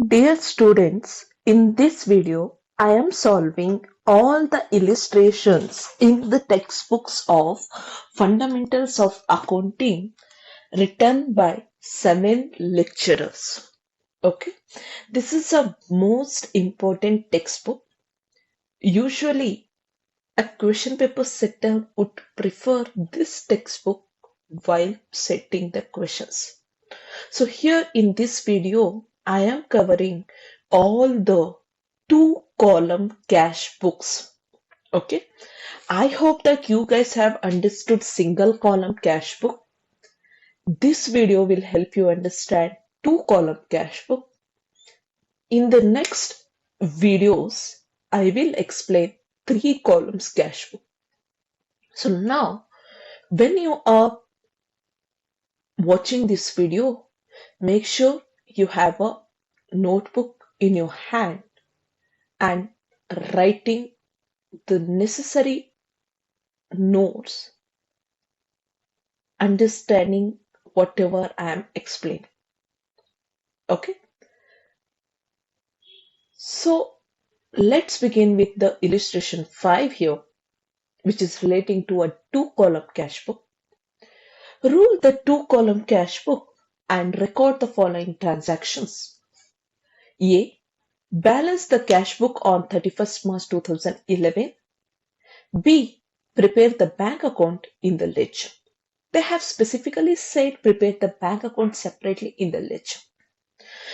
Dear students, in this video, I am solving all the illustrations in the textbooks of Fundamentals of Accounting written by 7 lecturers. Okay, this is a most important textbook. Usually, a question paper setter would prefer this textbook while setting the questions. So here in this video, I am covering all the 2-column cash books. Okay. I hope that you guys have understood single column cash book. This video will help you understand 2-column cash book. In the next videos, I will explain 3 columns cash book. So now, when you are watching this video, make sure you have a notebook in your hand and writing the necessary notes, understanding whatever I am explaining. Okay, so let's begin with the illustration 5 here, which is relating to a 2-column cash book. Rule the 2-column cash book and record the following transactions. A. Balance the cash book on 31st March 2011. B. Prepare the bank account in the ledger. They have specifically said prepare the bank account separately in the ledger.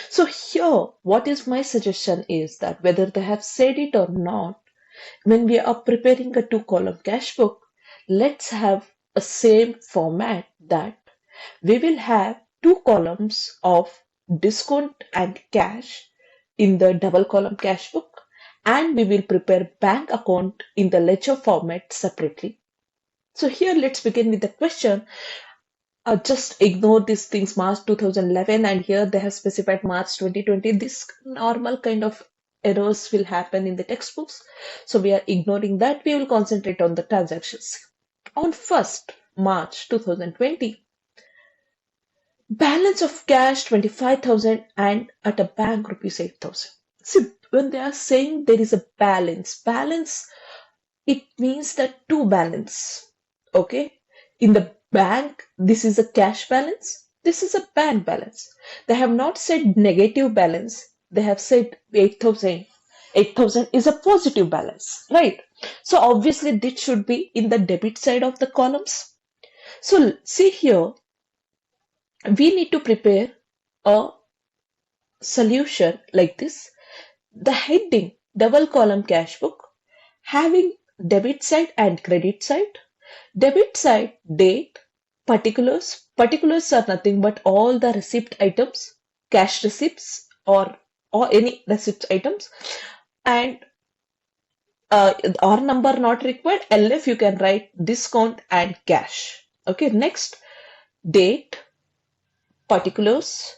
So here, what is my suggestion is that whether they have said it or not, when we are preparing a 2-column cash book, let's have a same format that we will have 2 columns of discount and cash in the double column cash book, and we will prepare bank account in the ledger format separately. So here let's begin with the question. Just ignore these things March 2011 and here they have specified March 2020. This normal kind of errors will happen in the textbooks. So we are ignoring that. We will concentrate on the transactions. On 1st March 2020, balance of cash 25,000 and at a bank rupees 8,000. See, when they are saying there is a balance, it means that two balance. Okay, in the bank, this is a cash balance, this is a bank balance. They have not said negative balance, they have said 8,000. 8,000 is a positive balance, right? So obviously this should be in the debit side of the columns. So see here, we need to prepare a solution like this. The heading double column cash book having debit side and credit side. Debit side, date, particulars. Particulars are nothing but all the receipt items, cash receipts or any receipt items. And R number not required, LF you can write discount and cash. Okay, next, date, particulars,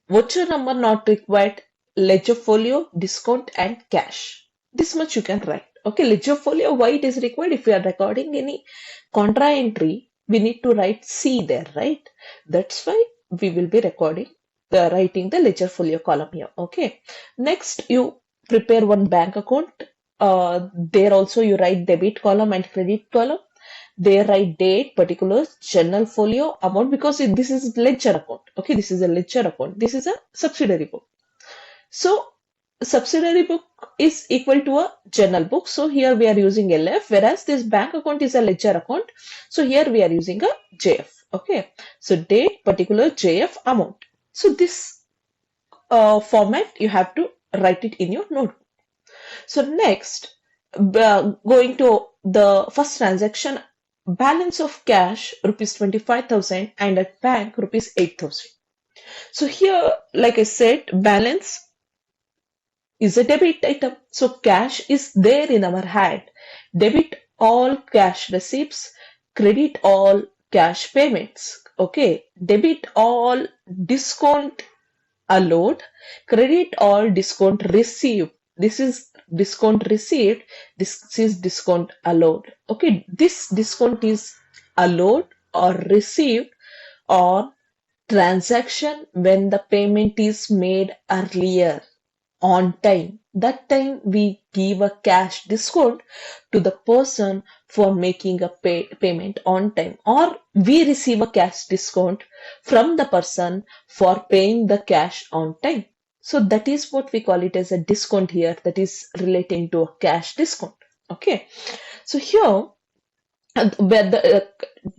voucher number not required, ledger folio, discount and cash. This much you can write. Okay, ledger folio, why it is required? If we are recording any contra entry, we need to write C there, right? That's why we will be writing the ledger folio column here. Okay. Next, you prepare one bank account. There also you write debit column and credit column. They write date, particulars, general folio, amount, because this is ledger account. Okay, this is a ledger account. This is a subsidiary book. So subsidiary book is equal to a general book. So here we are using LF, whereas this bank account is a ledger account. So here we are using a JF. Okay. So date, particular, JF, amount. So this format you have to write it in your notebook. So next, going to the first transaction, balance of cash rupees 25,000 and at bank rupees 8,000. So here, like I said, balance is a debit item. So cash is there in our hand. Debit all cash receipts, credit all cash payments. Okay, debit all discount allowed, credit all discount received. This is discount received, this is discount allowed. Okay, this discount is allowed or received or transaction when the payment is made earlier. on time. That time we give a cash discount to the person for making a payment on time, or we receive a cash discount from the person for paying the cash on time. So that is what we call it as a discount here, that is relating to a cash discount. Okay, so here where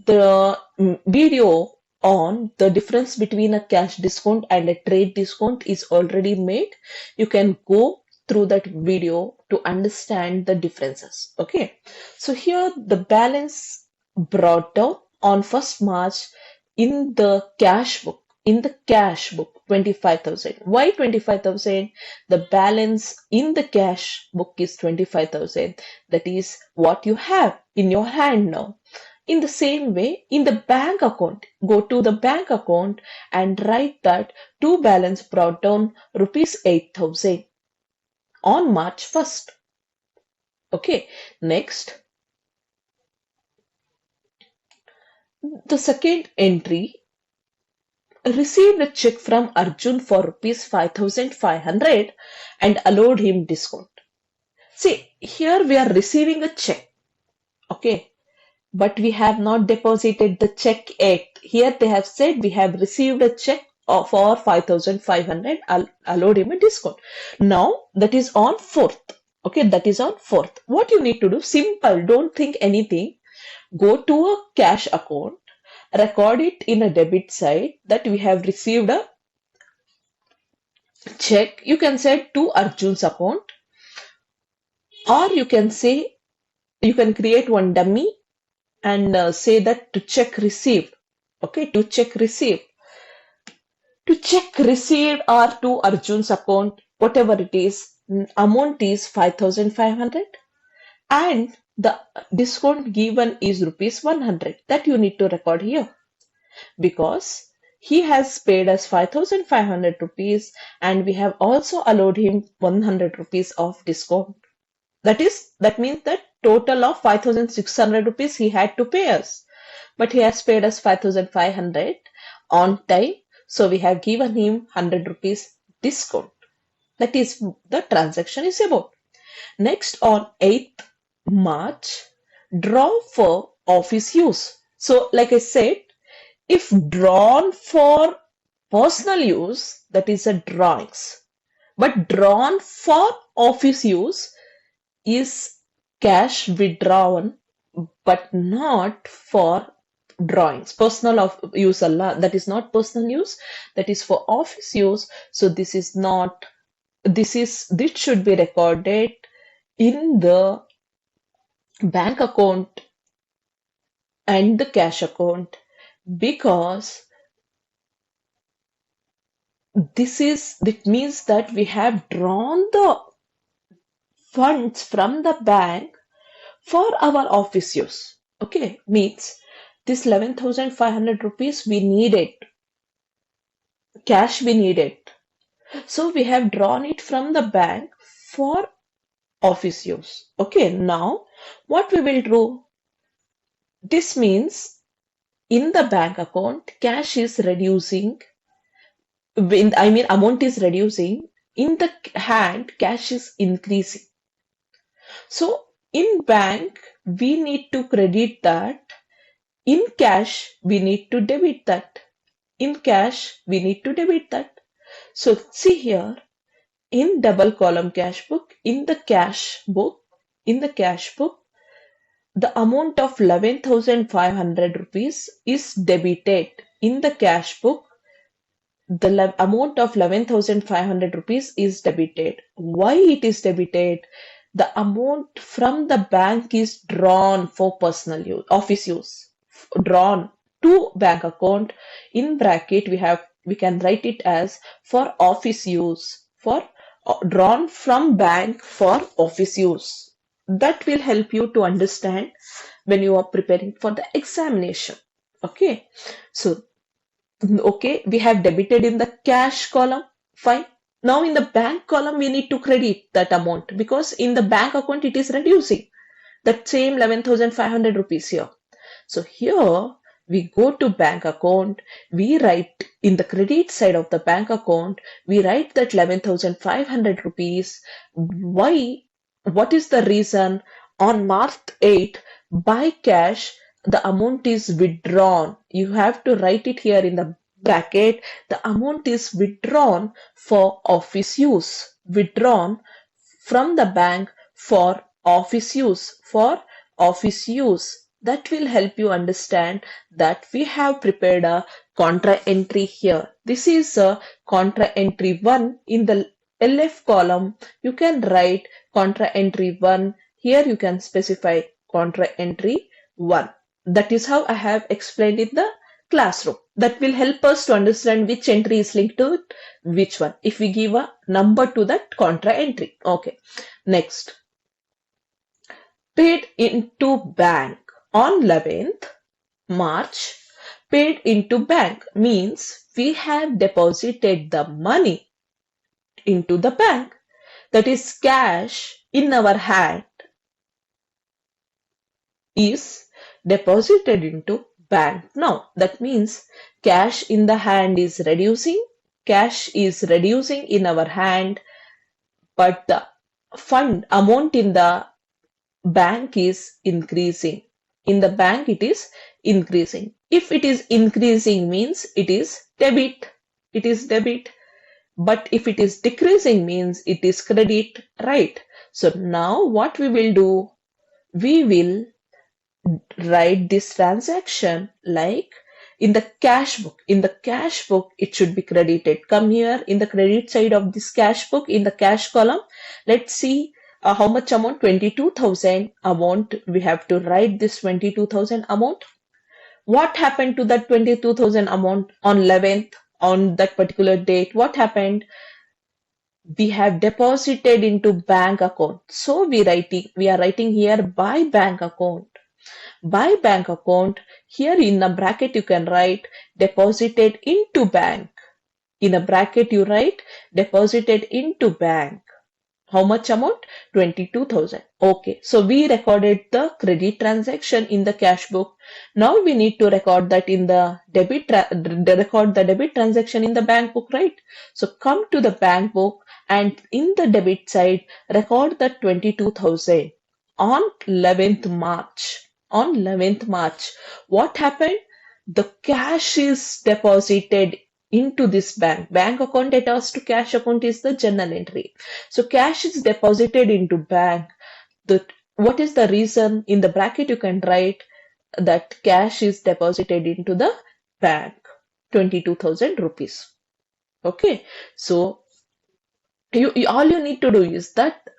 the video on the difference between a cash discount and a trade discount is already made. You can go through that video to understand the differences. Okay, so here the balance brought down on 1st March in the cash book. In the cash book, 25,000. Why 25,000? The balance in the cash book is 25,000. That is what you have in your hand now. In the same way, in the bank account, go to the bank account and write that to balance brought down rupees 8,000 on March 1st. Okay, next, the second entry, received a check from Arjun for rupees 5,500 and allowed him discount. See, here we are receiving a check. Okay, but we have not deposited the check yet. Here they have said we have received a check for 5,500, allowed him a discount. Now that is on 4th. Okay, that is on 4th. What you need to do, simple, don't think anything. Go to a cash account, record it in a debit side that we have received a check. You can say to Arjun's account, or you can say, you can create one dummy and say that to check received. Okay, to check received. To check received or to Arjun's account, whatever it is, amount is 5,500 and the discount given is rupees 100. That you need to record here, because he has paid us 5,500 rupees and we have also allowed him 100 rupees of discount. That means that total of 5,600 rupees he had to pay us, but he has paid us 5,500 on time, so we have given him 100 rupees discount. That is the transaction is about. Next, on 8th March, draw for office use. So like I said, if drawn for personal use, that is a drawings, but drawn for office use is cash withdrawn, but not for drawings. Personal of use Allah, that is not personal use, that is for office use. So this should be recorded in the bank account and the cash account, because it means that we have drawn the funds from the bank for our office use. Okay, means this 11,500 rupees we needed, cash we needed. So we have drawn it from the bank for office use. Okay, now what we will do? This means in the bank account, cash is reducing, amount is reducing. In the hand, cash is increasing. So in bank, we need to credit that. In cash, we need to debit that. In cash, we need to debit that. So see here, in double column cash book, in the cash book, the amount of 11,500 rupees is debited. In the cash book, the amount of 11,500 rupees is debited. Why it is debited? The amount from the bank is drawn for personal use, office use, drawn to bank account. In bracket, we can write it as for office use, for drawn from bank for office use. That will help you to understand when you are preparing for the examination. Okay, so okay, we have debited in the cash column. Fine. Now in the bank column, we need to credit that amount, because in the bank account, it is reducing that same 11,500 rupees here. So here we go to bank account, we write in the credit side of the bank account, we write that 11,500 rupees. Why? What is the reason? On March 8th, by cash, the amount is withdrawn. You have to write it here in the bracket. The amount is withdrawn for office use. Withdrawn from the bank for office use. For office use. That will help you understand that we have prepared a contra entry here. This is a contra entry 1 in the LF column. You can write contra entry 1. Here you can specify contra entry 1. That is how I have explained in the classroom. That will help us to understand which entry is linked to which one. If we give a number to that contra entry. Okay. Next. Paid into bank on 11th March. Paid into bank means we have deposited the money into the bank. That is cash in our hand is deposited into bank. Now that means cash in the hand is reducing. Cash is reducing in our hand, but the fund amount in the bank is increasing. In the bank it is increasing. If it is increasing means it is debit. It is debit. But if it is decreasing means it is credit, right? So now what we will do? We will write this transaction like in the cash book. In the cash book, it should be credited. Come here in the credit side of this cash book, in the cash column. Let's see how much amount? 22,000 amount. We have to write this 22,000 amount. What happened to that 22,000 amount on 11th, on that particular date? What happened? We have deposited into bank account. So we are writing here by bank account. By bank account, here in a bracket you can write deposited into bank. In a bracket you write deposited into bank. How much amount? 22,000. Okay, so we recorded the credit transaction in the cash book. Now we need to record that in the debit transaction in the bank book, right? So come to the bank book and in the debit side record the 22,000 on 11th March. On 11th March, what happened? The cash is deposited into this bank. Bank account attached to cash account is the journal entry. So cash is deposited into bank. What is the reason? In the bracket you can write that cash is deposited into the bank. 22,000 rupees. Okay. So all you need to do is that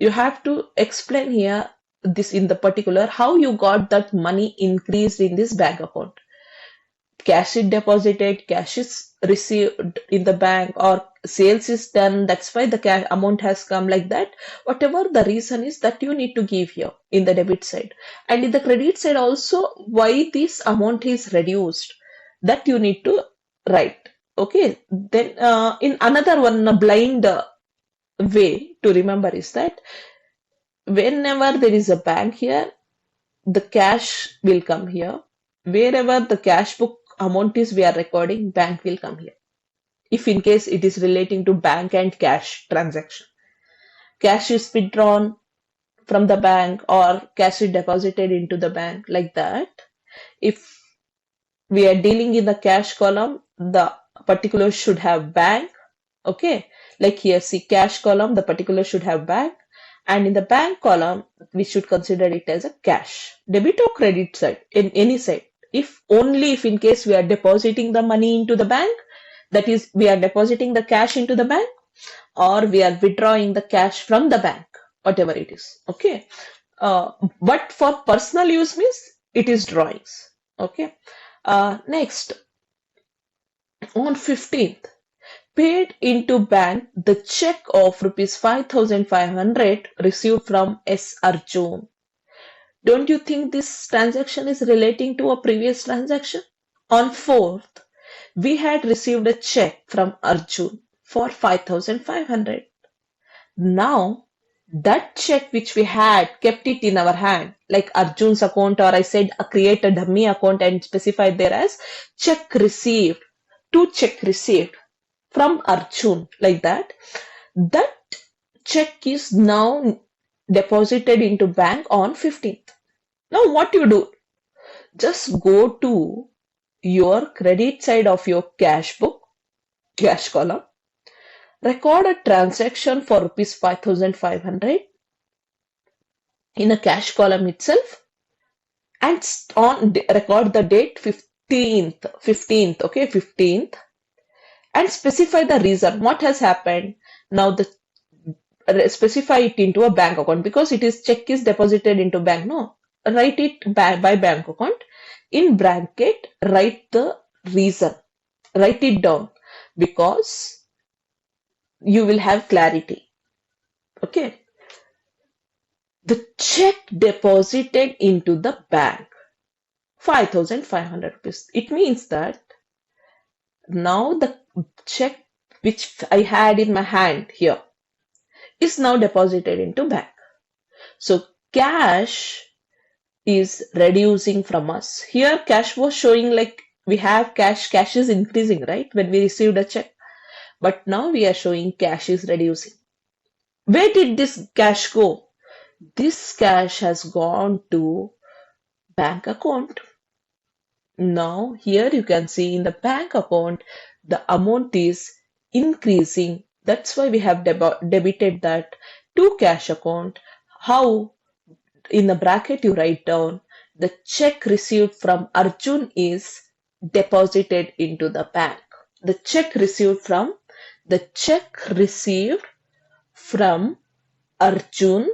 you have to explain here this in the particular how you got that money increased in this bank account. Cash is deposited, cash is received in the bank, or sales is done. That's why the cash amount has come like that. Whatever the reason is that you need to give here in the debit side. And in the credit side also, why this amount is reduced, that you need to write. Okay. Then in another one, a blind way to remember is that whenever there is a bank here, the cash will come here. Wherever the cash book amount is we are recording, bank will come here. If in case it is relating to bank and cash transaction. Cash is withdrawn from the bank or cash is deposited into the bank, like that. If we are dealing in the cash column, the particular should have bank. Okay. Like here, see cash column, the particular should have bank. And in the bank column, we should consider it as a cash. Debit or credit side, in any side. If in case we are depositing the money into the bank, that is, we are depositing the cash into the bank, or we are withdrawing the cash from the bank, whatever it is. Okay. But for personal use means it is drawings. Okay. Next, on 15th, paid into bank the check of rupees 5,500 received from S. Arjun. Don't you think this transaction is relating to a previous transaction? On 4th, we had received a check from Arjun for 5,500. Now, That check which we had, kept it in our hand, like Arjun's account, or I said create a dummy account and specify there as check received, to check received from Arjun, like that. That check is now deposited into bank on 15th. Now what you do? Just go to your credit side of your cash book, cash column, record a transaction for rupees 5,500 in a cash column itself, and record the date 15th, okay, 15th, and specify the reason what has happened. Now the specify it into a bank account, because it is check is deposited into bank. No, write it by bank account. In bracket, write the reason. Write it down, because you will have clarity. Okay. The check deposited into the bank, 5,500 rupees. It means that now the check which I had in my hand here is now deposited into bank. So cash is reducing from us. Here cash was showing like we have cash is increasing, right, when we received a check. But now we are showing cash is reducing. Where did this cash go? This cash has gone to bank account. Now here you can see in the bank account the amount is increasing. That's why we have debited that to cash account. How? In the bracket you write down the check received from Arjun is deposited into the bank. The check received from Arjun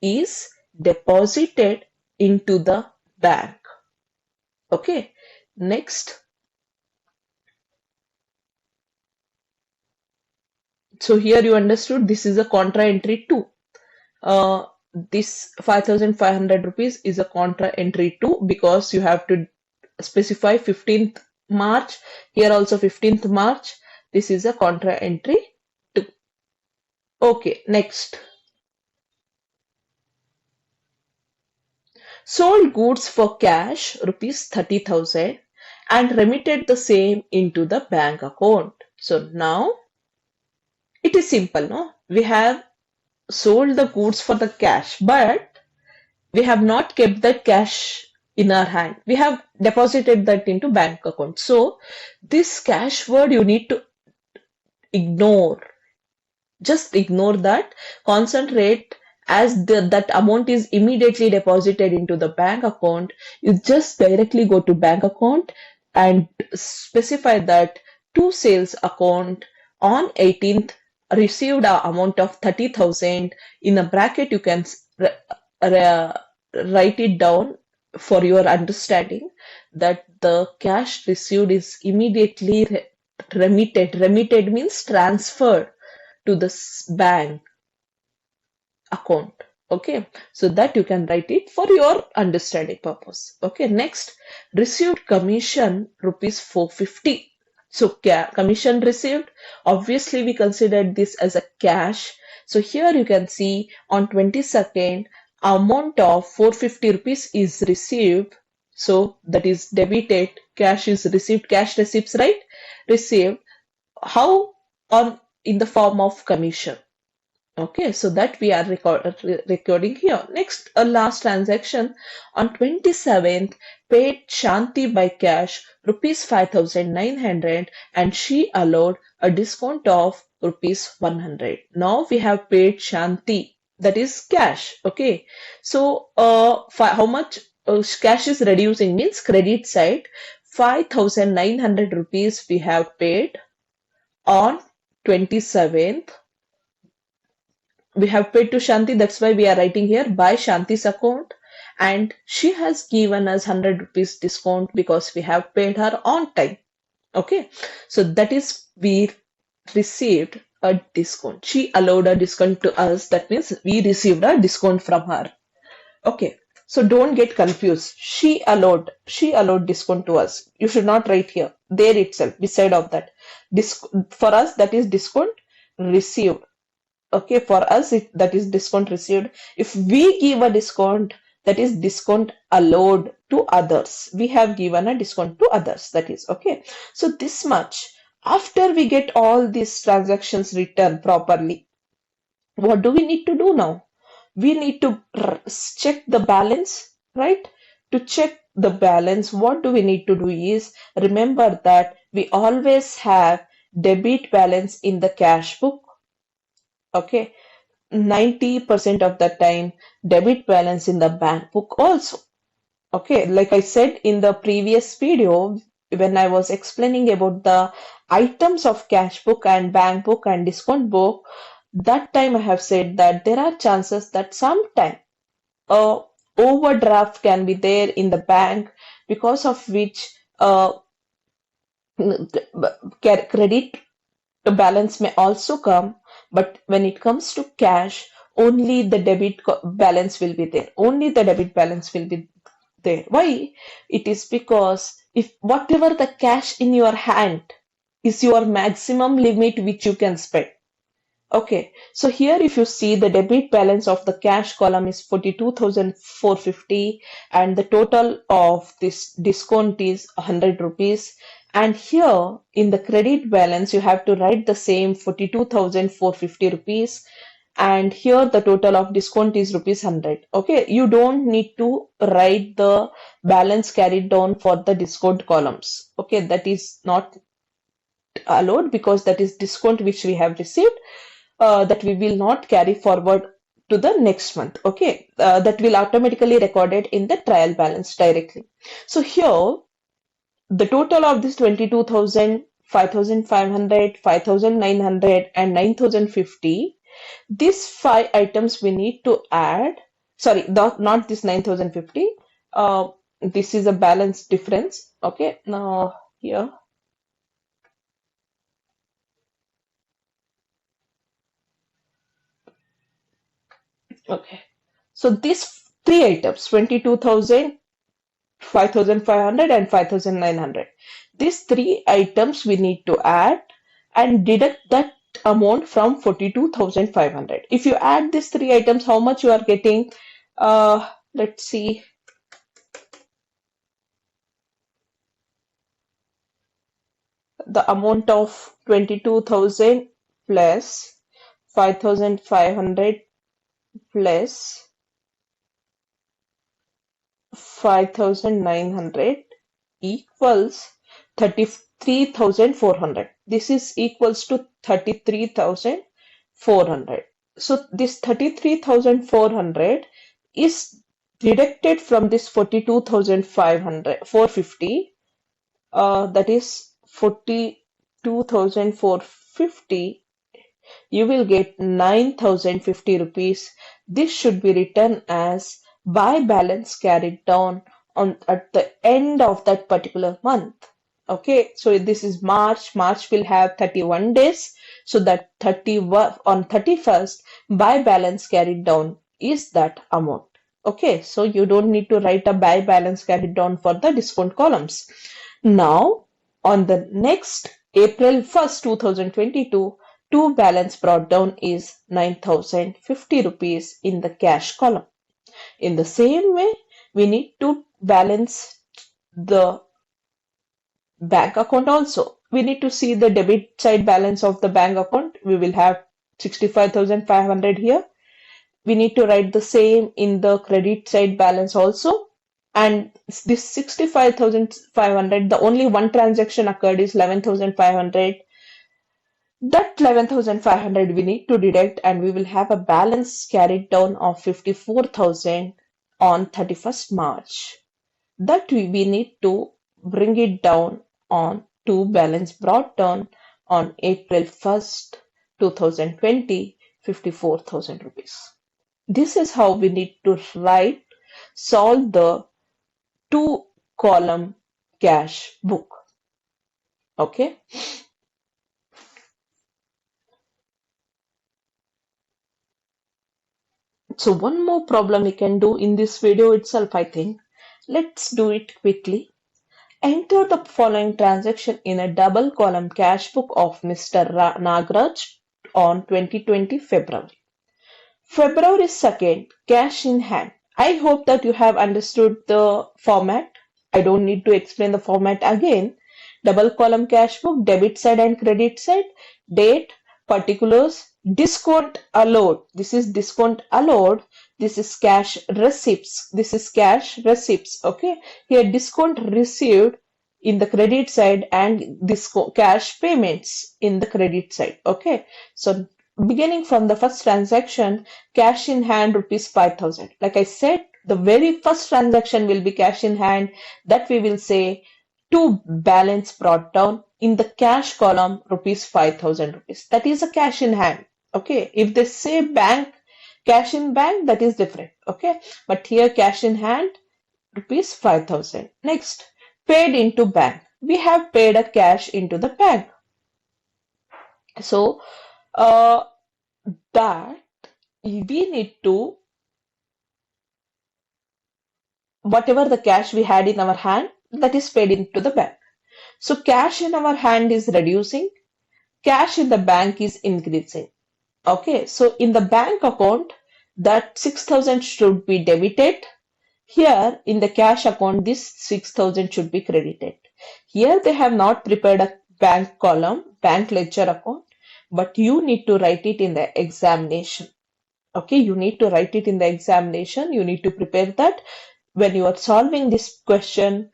is deposited into the bank. Okay, next. So here you understood this is a contra entry 2. This 5,500 rupees is a contra entry 2, because you have to specify 15th March. Here also 15th March. This is a contra entry 2. Okay, next. Sold goods for cash rupees 30,000 and remitted the same into the bank account. So now it is simple, no? We have sold the goods for the cash, but we have not kept that cash in our hand. We have deposited that into bank account. So this cash word you need to ignore. Just ignore that. Concentrate as that amount is immediately deposited into the bank account. You just directly go to bank account and specify that to sales account on 18th received an amount of 30,000. In a bracket you can write it down for your understanding that the cash received is immediately remitted. Remitted means transferred to the bank account. Okay, so that you can write it for your understanding purpose. Okay, next, received commission rupees 450. So commission received, obviously we considered this as a cash. So here you can see on 22nd amount of 450 rupees is received. So that is debited, cash is received, cash receipts, right? Received. How? On in the form of commission. Okay, so that we are recording here. Next, a last transaction on 27th paid Shanti by cash rupees 5,900 and she allowed a discount of rupees 100. Now we have paid Shanti, that is cash. Okay, so how much cash is reducing means credit side 5,900 rupees we have paid on 27th. We have paid to Shanti, that's why we are writing here by Shanti's account, and she has given us 100 rupees discount because we have paid her on time. Okay, so that is we received a discount. She allowed a discount to us, that means we received a discount from her. Okay, so don't get confused. She allowed discount to us. You should not write here, there itself beside of that. For us that is discount received. Okay, for us, that is discount received. If we give a discount, that is discount allowed to others. We have given a discount to others, that is okay. So this much. After we get all these transactions returned properly, what do we need to do now? We need to check the balance, right? To check the balance, what do we need to do is remember that we always have debit balance in the cash book. Okay, 90% of the time debit balance in the bank book also. Okay, like I said in the previous video when I was explaining about the items of cash book and bank book and discount book, that time I have said that there are chances that sometime a overdraft can be there in the bank, because of which credit balance may also come, but when it comes to cash, only the balance will be there. Only the debit balance will be there. Why? It is because if whatever the cash in your hand is your maximum limit which you can spend. Okay, so here if you see the debit balance of the cash column is 42,450 and the total of this discount is 100 rupees. And here in the credit balance, you have to write the same 42,450 rupees. And here the total of discount is rupees 100. Okay, you don't need to write the balance carried down for the discount columns. Okay, that is not allowed because that is discount which we have received, that we will not carry forward to the next month. Okay, that will automatically recorded in the trial balance directly. So here the total of this 22,000, 5,500, 5,900 and 9,050, these five items we need to add. Sorry, not this 9,050. This is a balance difference. Okay, now here. Okay, so these three items, 22,000, 5,500 and 5,900. These three items we need to add and deduct that amount from 42,500. If you add these three items, how much you are getting? Let's see. The amount of 22,000 plus 5,500 plus 5,900 equals 33,400. This is equals to 33,400. So this 33,400 is deducted from this 42,500, 450. That is 42,450. You will get 9,050 rupees. This should be written as buy balance carried down on at the end of that particular month. Okay, so this is March. March will have 31 days. So that 31 on 31st, buy balance carried down is that amount. Okay, so you don't need to write a buy balance carried down for the discount columns. Now, on the next April 1st, 2022, to balance brought down is 9,050 rupees in the cash column. In the same way, we need to balance the bank account also. We need to see the debit side balance of the bank account. We will have 65,500 here. We need to write the same in the credit side balance also. And this 65,500, the only one transaction occurred is 11,500. That 11,500 we need to deduct and we will have a balance carried down of 54,000 on 31st March. That we need to bring it down on to balance brought down on April 1st, 2020, 54,000 rupees. This is how we need to solve the two column cash book. Okay. So one more problem we can do in this video itself, I think. Let's do it quickly. Enter the following transaction in a double column cash book of Mr. Nagraj on 2020 February. February 2nd, cash in hand. I hope that you have understood the format. I don't need to explain the format again. Double column cash book, debit side and credit side, date, particulars, discount allowed. This is discount allowed. This is cash receipts. This is cash receipts. Okay. Here discount received in the credit side and discount cash payments in the credit side. Okay. So beginning from the first transaction, cash in hand rupees 5,000. Like I said, the very first transaction will be cash in hand, that we will say to balance brought down in the cash column rupees 5,000 rupees. That is a cash in hand. Okay. If they say bank, cash in bank, that is different. Okay. But here cash in hand rupees 5,000. Next, paid into bank. We have paid a cash into the bank. So, that we need to, whatever the cash we had in our hand, that is paid into the bank. So cash in our hand is reducing, cash in the bank is increasing. Okay, so in the bank account, that 6,000 should be debited. Here in the cash account, this 6,000 should be credited. Here they have not prepared a bank column, bank ledger account, but you need to write it in the examination. Okay, you need to write it in the examination. You need to prepare that. When you are solving this question,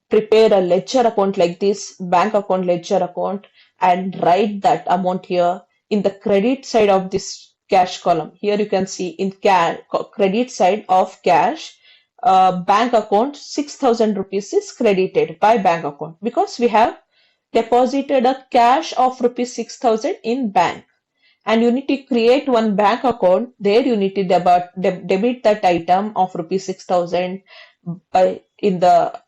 prepare a ledger account like this, bank account, ledger account, and write that amount here in the credit side of this cash column. Here you can see in credit side of cash, bank account 6,000 rupees is credited by bank account because we have deposited a cash of rupees 6,000 in bank. And you need to create one bank account. There you need to debit that item of rupees 6,000 in the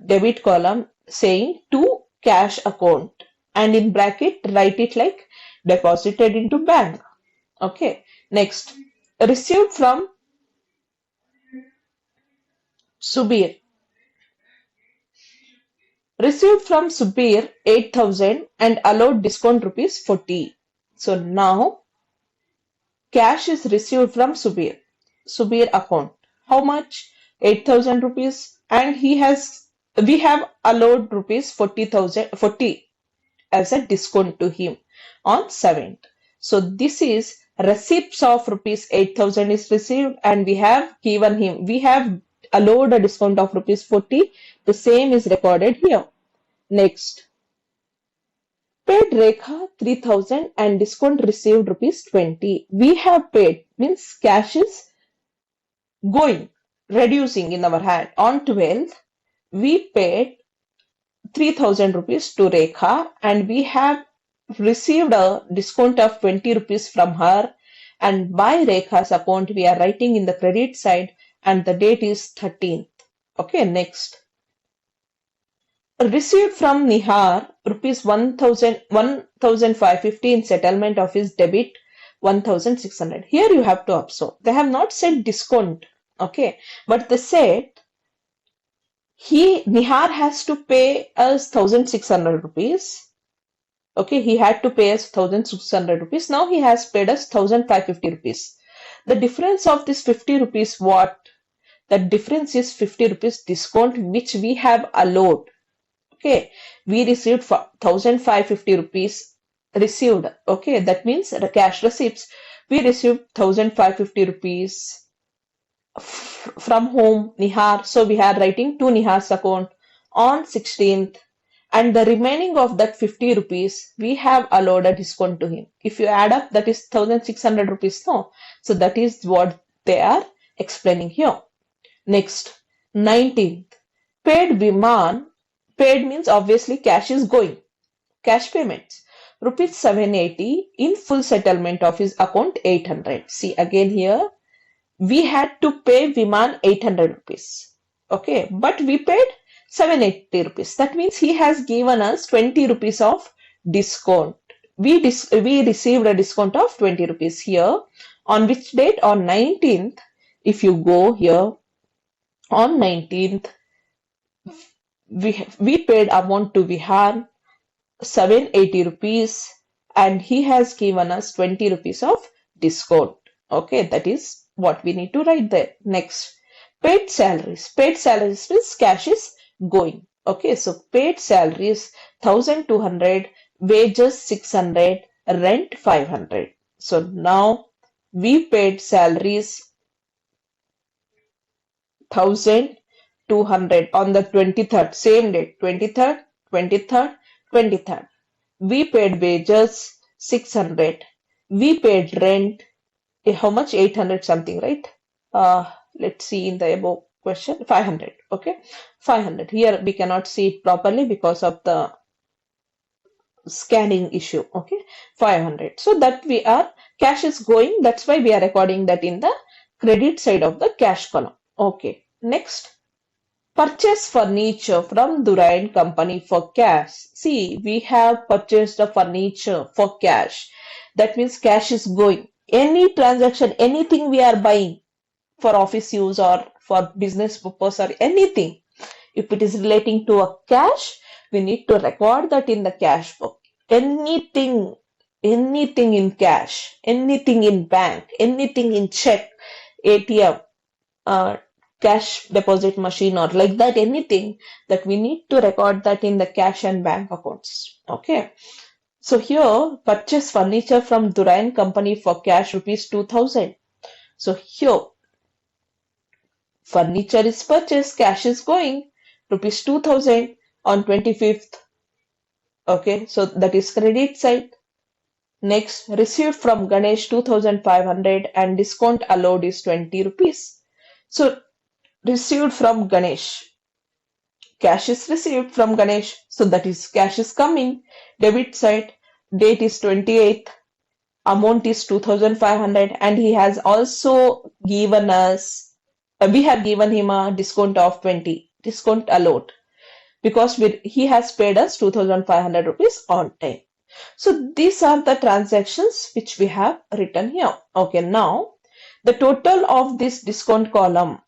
debit column saying to cash account, and in bracket write it like deposited into bank. Okay. Next, received from Subir. Received from Subir 8,000 and allowed discount rupees 40. So now cash is received from Subir account. How much? 8,000 rupees, and we have allowed rupees 40 as a discount to him on 7th. So this is receipts of rupees 8,000 is received, and we have allowed a discount of rupees 40. The same is recorded here. Next, paid Rekha 3,000 and discount received rupees 20. We have paid, means cash is going, reducing in our hand. On 12th, we paid 3,000 rupees to Rekha, and we have received a discount of 20 rupees from her, and by Rekha's account we are writing in the credit side, and the date is 13th. Okay, next. Received from Nihar rupees 1,550 in settlement of his debit 1,600. Here you have to observe. They have not said discount. Okay, but they said Nihar has to pay us 1,600 rupees. Okay, he had to pay us 1,600 rupees. Now he has paid us 1,550 rupees. The difference of this 50 rupees, what? The difference is 50 rupees discount which we have allowed. Okay, we received 1,550 rupees received. Okay, that means the cash receipts. We received 1,550 rupees from whom? Nihar. So we are writing to Nihar's account on 16th, and the remaining of that 50 rupees we have allowed a discount to him. If you add up, that is 1,600 rupees. No, so that is what they are explaining here. Next, 19th, paid Viman. Paid means obviously cash is going. Cash payments. Rupees 780 in full settlement of his account 800. See again here, we had to pay Viman 800 rupees. Okay, but we paid 780 rupees. That means he has given us 20 rupees of discount. We received a discount of 20 rupees here. On which date? On 19th. If you go here, on 19th, we paid amount to Vihar 780 rupees, and he has given us 20 rupees of discount. Okay, that is what we need to write there. Next, paid salaries. Paid salaries means cash is going. Okay, so paid salaries 1200, wages 600, rent 500. So now we paid salaries 1200 on the 23rd, same date, 23rd, 23rd, 23rd. We paid wages 600. We paid rent, how much? 800 something, right? Let's see in the above question, 500. Okay, 500. Here we cannot see it properly because of the scanning issue. Okay, 500. So that we are, cash is going. That's why we are recording that in the credit side of the cash column. Okay, next. Purchase furniture from Durai and Company for cash. See, we have purchased the furniture for cash. That means cash is going. Any transaction, anything we are buying for office use or for business purpose or anything, if it is relating to a cash, we need to record that in the cash book. Anything in cash, anything in bank, anything in check, ATM, uh, cash deposit machine or like that, anything that we need to record that in the cash and bank accounts. Okay, so here purchase furniture from Durai Company for cash rupees 2000. So here furniture is purchased, cash is going rupees 2000 on 25th. Okay, so that is credit side. Next, received from Ganesh 2500 and discount allowed is 20 rupees. So received from Ganesh. Cash is received from Ganesh. So that is cash is coming. Debit side. Date is 28th. Amount is 2500 and he has also given us, we have given him a discount of 20. Discount allowed. Because he has paid us 2500 rupees on time. So these are the transactions which we have written here. Okay, now the total of this discount column.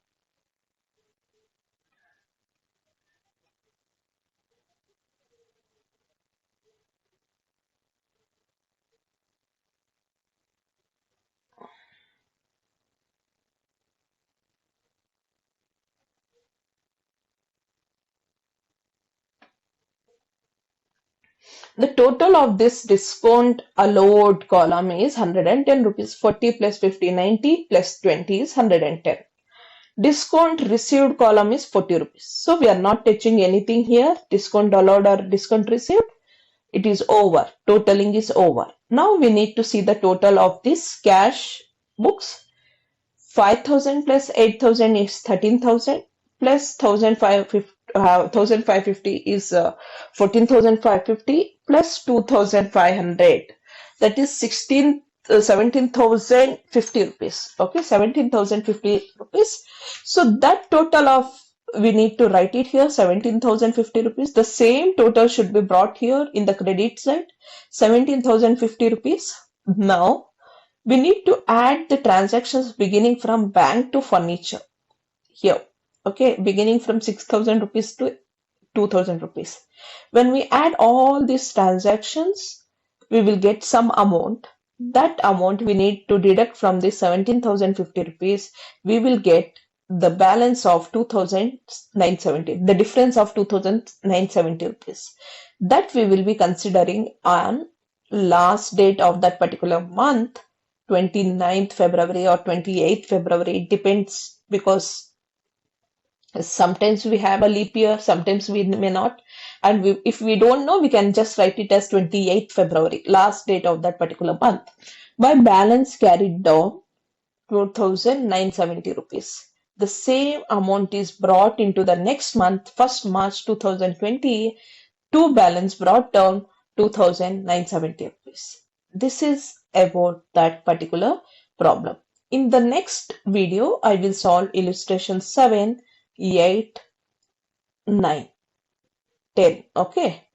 The total of this discount allowed column is 110 rupees. 40 plus 50, 90 plus 20 is 110. Discount received column is 40 rupees. So we are not touching anything here. Discount allowed or discount received. It is over. Totaling is over. Now we need to see the total of this cash books. 5000 plus 8000 is 13,000 plus 1550 is 14,550 plus 2,500. That is 17,050 rupees. Okay, 17,050 rupees. So that total of, we need to write it here, 17,050 rupees. The same total should be brought here in the credit side, 17,050 rupees. Now we need to add the transactions beginning from bank to furniture here. Okay, beginning from 6,000 rupees to 2,000 rupees. When we add all these transactions, we will get some amount. That amount we need to deduct from the 17,050 rupees. We will get the balance of 2,970, the difference of 2,970 rupees. That we will be considering on last date of that particular month, 29th February or 28th February. It depends, because sometimes we have a leap year, sometimes we may not. And if we don't know, we can just write it as 28th February, last date of that particular month. By balance carried down, 2,970 rupees. The same amount is brought into the next month, 1st March 2020, to balance brought down 2,970 rupees. This is about that particular problem. In the next video, I will solve illustration 7, 8, 9, 10. Okay.